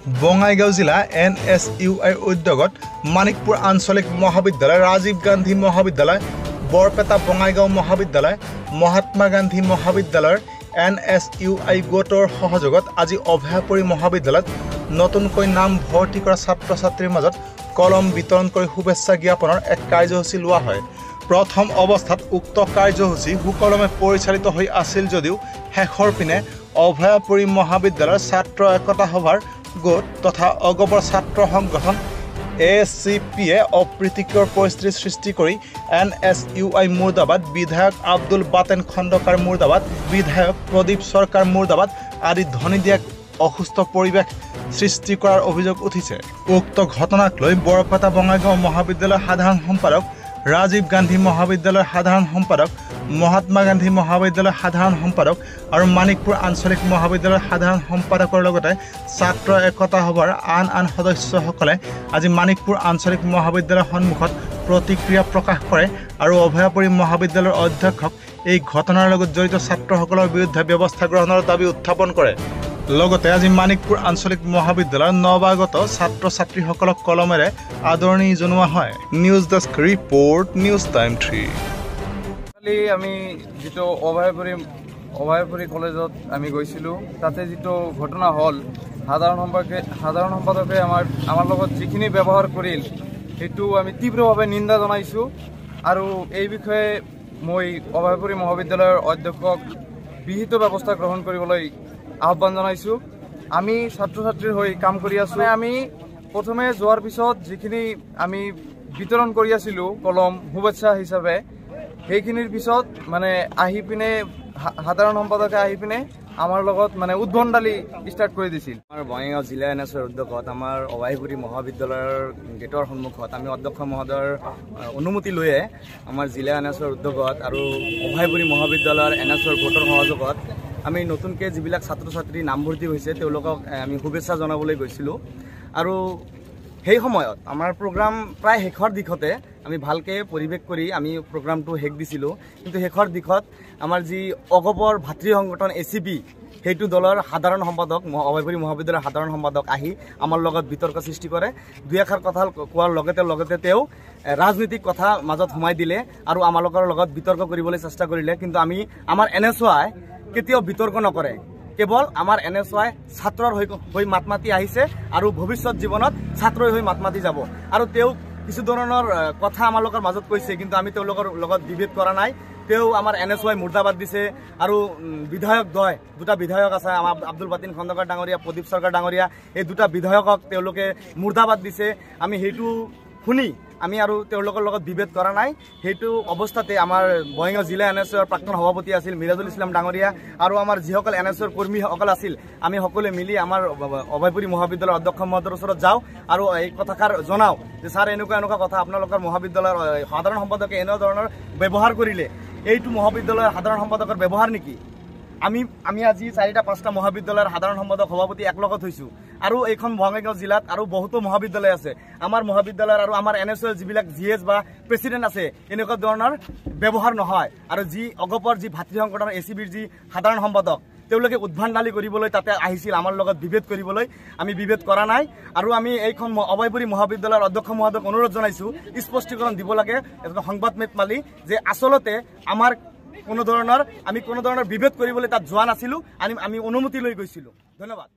বঙাইগাঁও জিলা NSUI উদ্যোগত মানিকপুৰ আঞ্চলিক মহাবিদ্যালয়, ৰাজীৱ গান্ধী মহাবিদ্যালয়, বৰপেটা বঙাইগাঁও মহাবিদ্যালয়, মহাত্মা গান্ধী মহাবিদ্যালয়ৰ NSUI গোটৰ সহযোগত আজি অভয়াপুৰী মহাবিদ্যালয়ত নতুনকৈ নাম ভৰ্তি কৰা ছাত্ৰ-ছাত্ৰীৰ মাজত কলম বিতৰণ কৰি শুভেচ্ছা জ্ঞাপনৰ এক কাৰ্যসূচী লোৱা হয়। প্ৰথম অৱস্থাত উক্ত কাৰ্যসূচী সুকলমে পৰিচালিত হৈ আছিল যদিও শেষৰ পিনে অভয়াপুৰী মহাবিদ্যালয়ৰ ছাত্ৰ একতা সভাৰ গোট তথা অগপৰ ছাত্ৰ সংগঠন ACPয়ে অপ্ৰীতিকৰ পৰিস্থিতিৰ সৃষ্টি কৰি NSUI মুৰ্দাবাদ, বিধায়ক আব্দুল বাতেন খণ্ডকাৰ মুৰ্দাবাদ, বিধায়ক প্ৰদীপ চৰকাৰ মুৰ্দাবাদ আদি ধ্বনি দিয়াক অসুস্থ পৰিৱেশ সৃষ্টি কৰাৰ অভিযোগ উঠিছে। উক্ত ঘটনাক লৈ বৰপেটা বঙাইগাঁও মহাবিদ্যালয়ৰ সাধাৰণ সম্পাদক, ৰাজীৱ গান্ধী মহাবিদ্যালয়ৰ সাধাৰণ সম্পাদক, মহাত্মা গান্ধী মহাবিদ্যালয়ৰ সাধাৰণ সম্পাদক আৰু মানিকপুৰ আঞ্চলিক মহাবিদ্যালয়ৰ সাধাৰণ সম্পাদকৰ লগতে ছাত্ৰ একতা সভাৰ আন সদস্যসকলে আজি মানিকপুৰ আঞ্চলিক মহাবিদ্যালয়ৰ সন্মুখত প্ৰতিক্ৰিয়া প্ৰকাশ কৰে আৰু অভয়াপুৰী মহাবিদ্যালয়ৰ অধ্যক্ষক এই ঘটনাৰ লগত জড়িত ছাত্ৰসকলৰ বিৰুদ্ধে ব্যৱস্থা গ্ৰহণৰ দাবী উত্থাপন কৰে। লগতে আজি মানিকপুৰ আঞ্চলিক মহাবিদ্যালয়ৰ নৱাগত ছাত্ৰ-ছাত্ৰীসকলক কলমেৰে আদৰণি জনোৱা হয়। News desk report, news time 3। আমি যেটো অভয়াপুৰী কলেজত আমি গৈছিলোঁ, তাতে যেটো ঘটনা হ'ল, সাধাৰণ সম্পাদকে আমাৰ লগত যিখিনি ব্যৱহাৰ কৰিল সেইটো আমি তীব্ৰভাৱে নিন্দা জনাইছোঁ আৰু এই বিষয়ে মই অভয়াপুৰী মহাবিদ্যালয়ৰ অধ্যক্ষক বিহিত ব্যৱস্থা গ্ৰহণ কৰিবলৈ আহ্বান জনাইছোঁ। আমি ছাত্ৰ-ছাত্ৰীৰ হৈ কাম কৰি আছোঁ। আমি প্ৰথমে যোৱাৰ পিছত যিখিনি আমি বিতৰণ কৰি আছিলোঁ কলম শুভেচ্ছা হিচাপে, সেইখিনিৰ পিছত মানে আহি পিনে সাধাৰণ সম্পাদকে আহি পিনে আমাৰ লগত মানে উদ্ভণ্ডালি ষ্টাৰ্ট কৰি দিছিল। আমাৰ বঙাইগাঁও জিলা NSUIৰ উদ্যোগত আমাৰ অভয়াপুৰী মহাবিদ্যালয়ৰ গেটৰ সন্মুখত আমি অধ্যক্ষ মহোদয়ৰ অনুমতি লৈয়ে আমাৰ জিলা NSUIৰ উদ্যোগত আৰু অভয়াপুৰী মহাবিদ্যালয়ৰ NSUIৰ গোটৰ সহযোগত আমি নতুনকৈ যিবিলাক ছাত্ৰ-ছাত্ৰী নামভৰ্তি হৈছে তেওঁলোকক আমি শুভেচ্ছা জনাবলৈ গৈছিলোঁ আৰু সেই সময়ত আমাৰ প্ৰগ্ৰাম প্ৰায় শেষৰ দিশতে আমি ভালকৈ পৰিৱেশ কৰি আমি প্ৰগ্ৰামটো শেষ দিছিলোঁ। কিন্তু শেষৰ দিশত আমাৰ যি অগপৰ ভাতৃ সংগঠন ACP সেইটো দলৰ সাধাৰণ সম্পাদক, অভয়াপুৰী মহাবিদ্যালয়ৰ সাধাৰণ সম্পাদক আহি আমাৰ লগত বিতৰ্ক সৃষ্টি কৰে। দুই এষাৰ কথা কোৱাৰ লগতে তেওঁ ৰাজনৈতিক কথা মাজত সোমাই দিলে আৰু আমালোকৰ লগত বিতৰ্ক কৰিবলৈ চেষ্টা কৰিলে। কিন্তু আমাৰ NSUI কেতিয়াও বিতৰ্ক নকৰে, কেৱল আমাৰ NSUI ছাত্ৰৰ হৈ মাত মাতি আহিছে আৰু ভৱিষ্যত জীৱনত ছাত্ৰই হৈ মাত মাতি যাব। আৰু তেওঁ কিছু ধৰণৰ কথা আমালোকৰ মাজত কৈছে, কিন্তু আমি তেওঁলোকৰ লগত বিভেদ কৰা নাই। তেওঁ আমাৰ NSUI মুৰ্দাবাদ দিছে আৰু বিধায়ক দুটা বিধায়ক আছে, আমাৰ আব্দুল বাতিন খণ্ডকাৰ ডাঙৰীয়া, প্ৰদীপ চৰকাৰ ডাঙৰীয়া, এই দুটা বিধায়কক তেওঁলোকে মুৰ্দাবাদ দিছে। আমি সেইটো শুনি আমি আৰু তেওঁলোকৰ লগত বিভেদ কৰা নাই। সেইটো অৱস্থাতে আমাৰ বঙাইগাঁও জিলা NSUIৰ প্ৰাক্তন সভাপতি আছিল মিৰাজুল ইছলাম ডাঙৰীয়া আৰু আমাৰ যিসকল NSUIৰ কৰ্মীসকল আছিল, আমি সকলোৱে মিলি আমাৰ অভয়াপুৰী মহাবিদ্যালয়ৰ অধ্যক্ষ মহোদয়ৰ ওচৰত যাওঁ আৰু এই কথাষাৰ জনাওঁ যে ছাৰ এনেকুৱা কথা আপোনালোকৰ মহাবিদ্যালয়ৰ সাধাৰণ সম্পাদকে এনে ধৰণৰ ব্যৱহাৰ কৰিলে, এইটো মহাবিদ্যালয়ৰ সাধাৰণ সম্পাদকৰ ব্যৱহাৰ নেকি? আমি আজি 4-5টা মহাবিদ্যালয়ৰ সাধাৰণ সম্পাদক সভাপতি একলগত হৈছোঁ আৰু এইখন বঙাইগাঁও জিলাত আৰু বহুতো মহাবিদ্যালয় আছে। আমাৰ মহাবিদ্যালয়ৰ আৰু আমাৰ NSUIৰ যিবিলাক GS বা প্ৰেচিডেণ্ট আছে এনেকুৱা ধৰণৰ ব্যৱহাৰ নহয়। আৰু যি অগপৰ যি ভাতৃ সংগঠনৰ ACPৰ যি সাধাৰণ সম্পাদক, তেওঁলোকে উদ্ভণ্ডালি কৰিবলৈ তাতে আহিছিল আমাৰ লগত বিভেদ কৰিবলৈ। আমি বিভেদ কৰা নাই আৰু আমি এইখন অভয়াপুৰী মহাবিদ্যালয়ৰ অধ্যক্ষ মহোদয়ক অনুৰোধ জনাইছোঁ স্পষ্টীকৰণ দিব লাগে এটা সংবাদমেল মালি যে আচলতে আমি কোনো ধৰণৰ বিভেদ কৰিবলৈ তাত যোৱা নাছিলোঁ, আমি অনুমতি লৈ গৈছিলোঁ। ধন্যবাদ।